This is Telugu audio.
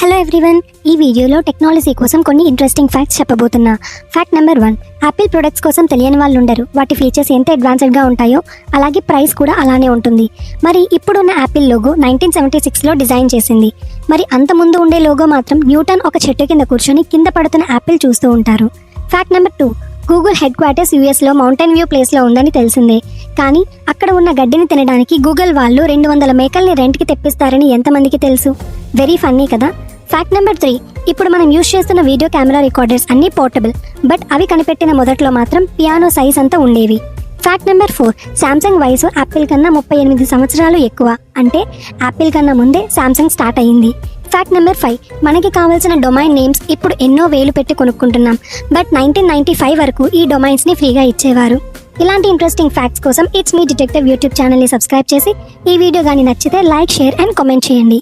హలో ఎవ్రీవన్, ఈ వీడియోలో టెక్నాలజీ కోసం కొన్ని ఇంట్రెస్టింగ్ ఫ్యాక్ట్స్ చెప్పబోతున్నా. ఫ్యాక్ట్ నెంబర్ 1, యాపిల్ ప్రొడక్ట్స్ కోసం తెలియని వాళ్ళు ఉండరు. వాటి ఫీచర్స్ ఎంత అడ్వాన్స్డ్గా ఉంటాయో అలాగే ప్రైస్ కూడా అలానే ఉంటుంది. మరి ఇప్పుడున్న యాపిల్ లోగో 1976లో డిజైన్ చేసింది. మరి అంత ముందు ఉండే లోగో మాత్రం న్యూటన్ ఒక చెట్టు కింద కూర్చొని కింద పడుతున్న యాపిల్ చూస్తూ ఉంటారు. Fact number 2, Google head quarters యూఎస్లో మౌంటైన్ వ్యూ ప్లేస్లో ఉందని తెలిసిందే. కానీ అక్కడ ఉన్న గడ్డిని తినడానికి గూగుల్ వాళ్ళు 200 మేకల్ని రెంట్కి తెప్పిస్తారని ఎంతమందికి తెలుసు? వెరీ ఫన్నీ కదా. ఫ్యాక్ట్ నెంబర్ 3, ఇప్పుడు మనం యూజ్ చేస్తున్న వీడియో కెమెరా రికార్డర్స్ అన్నీ పోర్టబుల్, బట్ అవి కనిపెట్టిన మొదట్లో మాత్రం పియానో సైజ్ అంతా ఉండేవి. ఫ్యాక్ట్ నెంబర్ 4, శాంసంగ్ వయసు యాపిల్ కన్నా 38 సంవత్సరాలు ఎక్కువ. అంటే యాపిల్ కన్నా ముందే శాంసంగ్ స్టార్ట్ అయ్యింది. ఫ్యాక్ట్ నెంబర్ 5, మనకి కావాల్సిన డొమైన్ నేమ్స్ ఇప్పుడు ఎన్నో వేలు పెట్టి కొనుక్కుంటున్నాం, బట్ 1995 వరకు ఈ డొమైన్స్ని ఫ్రీగా ఇచ్చేవారు. ఇలాంటి ఇంట్రెస్టింగ్ ఫ్యాక్ట్స్ కోసం ఇట్స్ మీ డిటెక్టివ్ యూట్యూబ్ ఛానల్ని సబ్స్క్రైబ్ చేసి ఈ వీడియో కానీ నచ్చితే లైక్, షేర్ అండ్ కామెంట్ చేయండి.